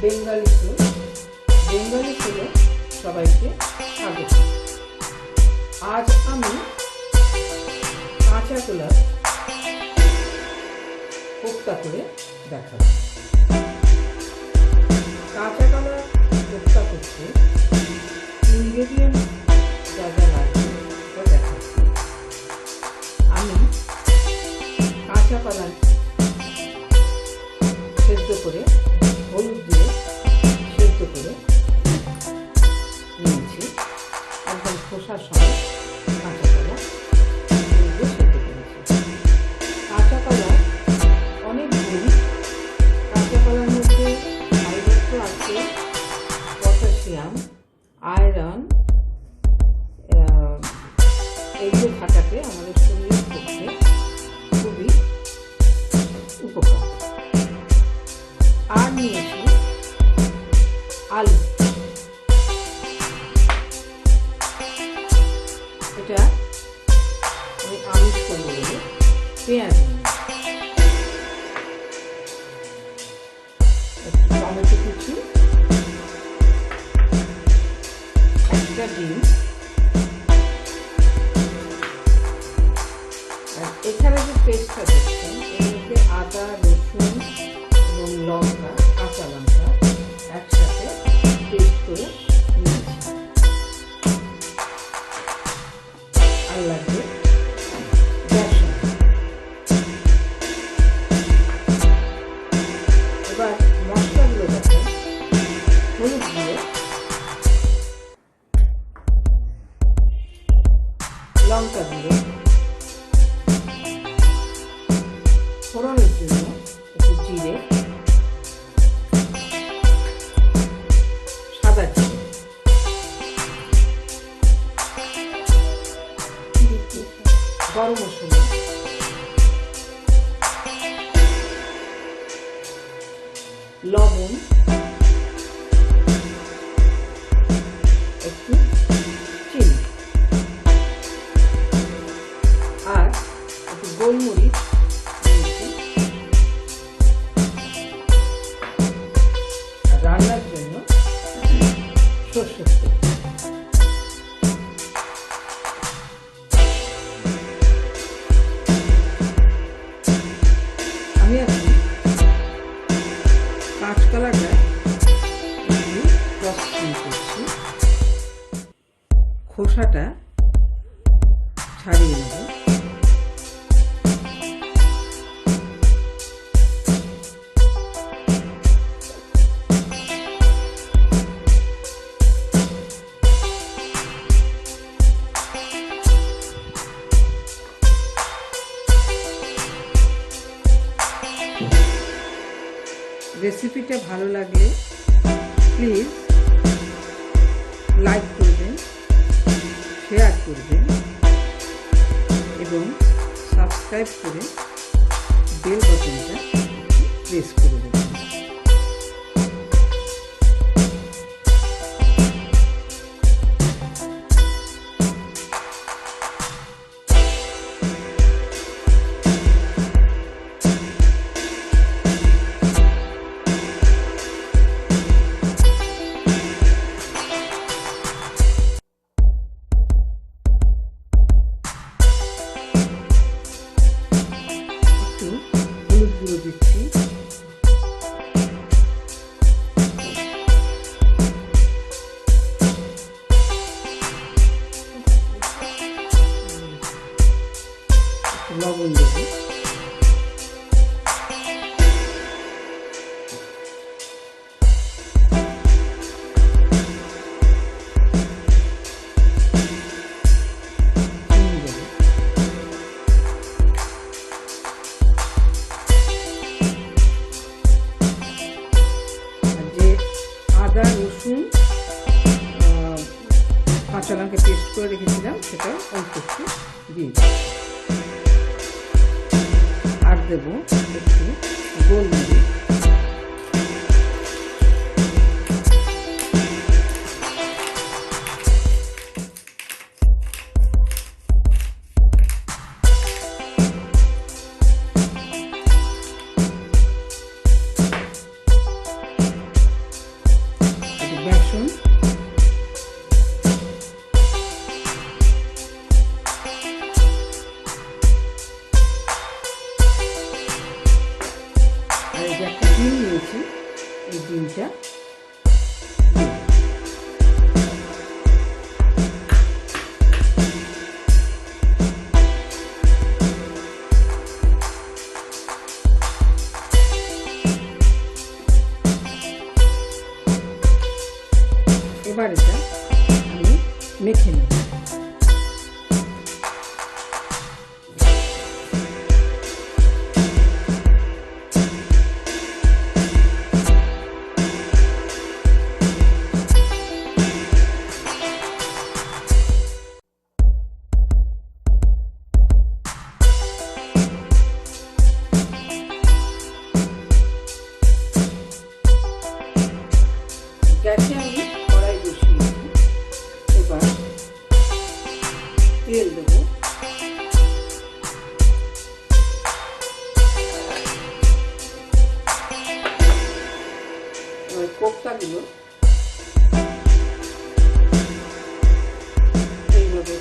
Bengali soul সোলে সবাইকে স্বাগত। আজ আমি কাঁচা কলার কোফতা করে দেখাবো। কাঁচা কলার কোফতা করতে ইনগ্রেডিয়েন্ট যা যা লাগবে তা দেখাচ্ছি। আমি কাঁচা কলা সেদ্ধ করে হলুদ দিয়ে সেদ্ধ করে নিয়েছি। একদম খোসার সঙ্গে কাঁচা কলা দিয়ে সেদ্ধ করেছি। কাঁচা কলা অনেক গুণ। কাঁচা কলার মধ্যে ফাইবার তো আছে, পটাশিয়াম, আয়রন, এগুলো থাকাতে আমাদের শরীরের পক্ষে খুবই উপকার। আর নিয়েছি আলু, এটা আমি আমিষ করবো বলে পেঁয়াজ নিয়েছি, একটু টমেটো কুচি, একটা ডিম, আর এখানে যে পেস্টটা দেখছেন এর মধ্যে আদা, রসুন এবং লঙ্কা, কাঁচা লঙ্কা একসাথে পেস্ট করে নিয়েছি। আর লাগবে বেসন। এবার মশলাগুলো দেখেন। হলুদ গুঁড়ো, লঙ্কা গুঁড়ো, ফোড়নের জন্য একটু জিরে, সাদা জিরে, গরম মশলা, লবণ, একটু চিনি আর একটু গোলমরিচ দিয়েছি। রান্নার জন্য সরষের তেল। আমি এখন কাঁচকলাটা একটু প্রসেসিং করছি। খোসাটা ছাড়িয়ে নেব। রেসিপিটা ভালো লাগলে প্লিজ লাইক করবেন, শেয়ার করবেন এবং সাবস্ক্রাইব করে বেল বাটনটা প্রেস করে দেবেন। হলুদ গুঁড়ো দিচ্ছি, লবণ দেব, আদা, রসুন, কাঁচা লঙ্কা পেস্ট করে রেখেছিলাম সেটা অল্প একটু দিয়ে আর দেবো একটু গোলমরিচ, আর এই যে একটা ডিম নিয়েছি, এই ডিমটা এবার এটা আমি মেখে নেব। গ্যাসে আমি কড়াই বসিয়েছি, এবার তেল দেবো। এবার কোফতাগুলো এইভাবে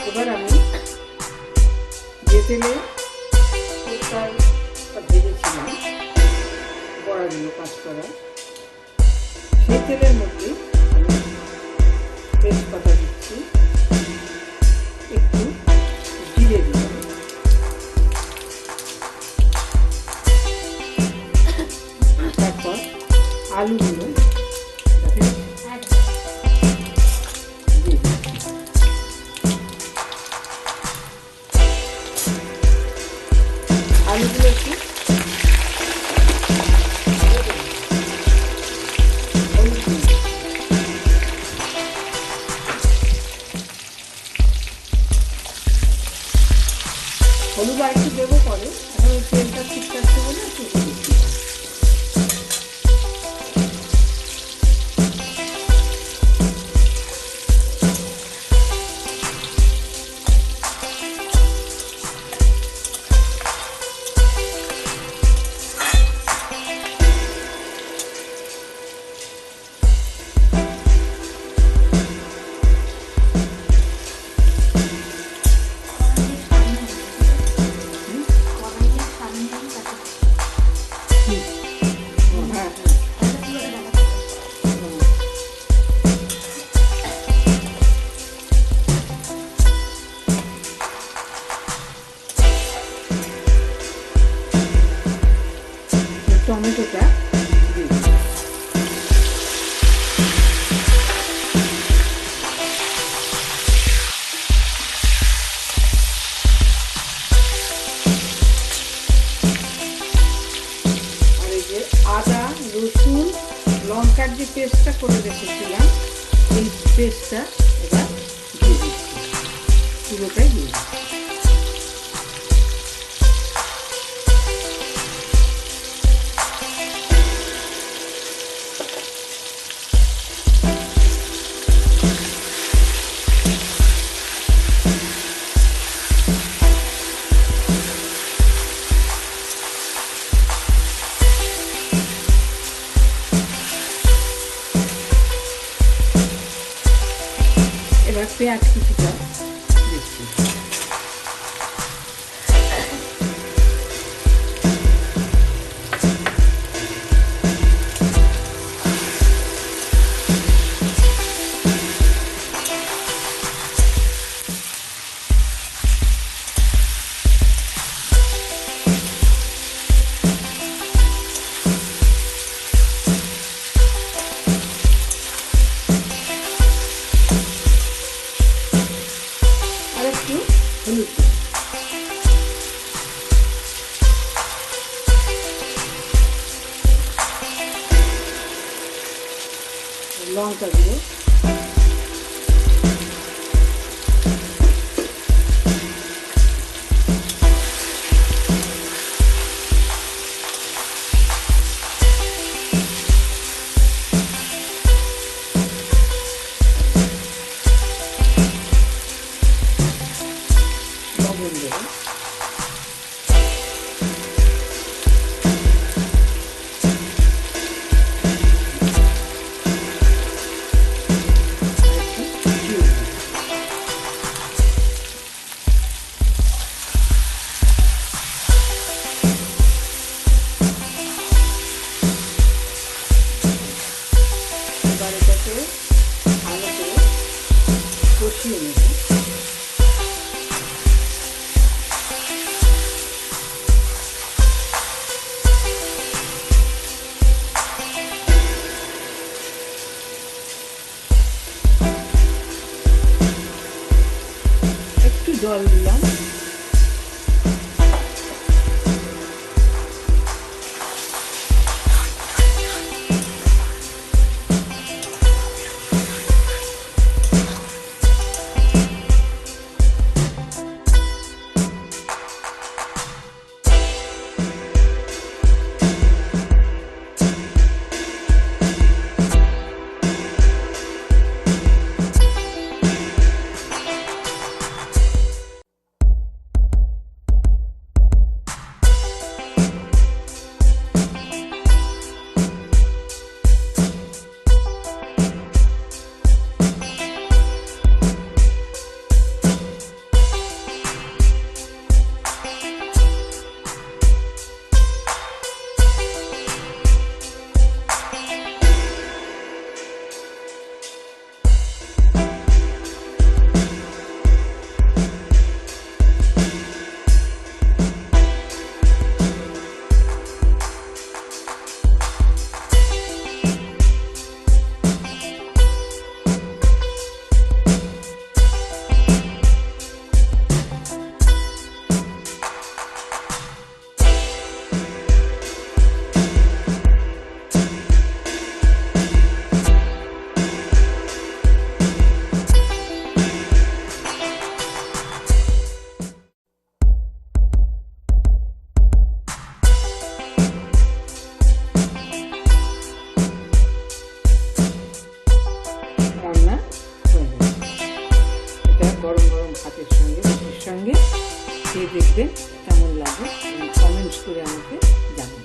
এবার আমি যে তেলে কোফতাটা ভেজেছিলাম বড়াগুলো কাঁচকড়া, সেই তেলের মধ্যে আমি তেজপাতা দিচ্ছি, একটু জিরে দিলাম, তারপর আলুগুলো আলুগুলো একটু হলুদ আর একটু দেবো পরে, এখন ওই তেলটা ঠিক থাকছে বলে একটু হলুদ দিই। টমেটোটা দিই। আর এই যে আদা রসুন লঙ্কার যে পেস্টটা করে রেখেছিলাম, এই পেস্টটা এবার দিয়ে দিচ্ছি, পুরোটাই দিয়ে দিচ্ছি। এবার পেঁয়াজ কিছুটা দিচ্ছি। লঙ্কা গুঁড়ো, লবণ দেবো, ভালো করে কষিয়ে নেব। একটু জল দিলাম, গরম গরম ভাতের সঙ্গে রুটির সঙ্গে খেয়ে দেখবেন কেমন লাগে, কমেন্টস করে আমাকে জানাবেন।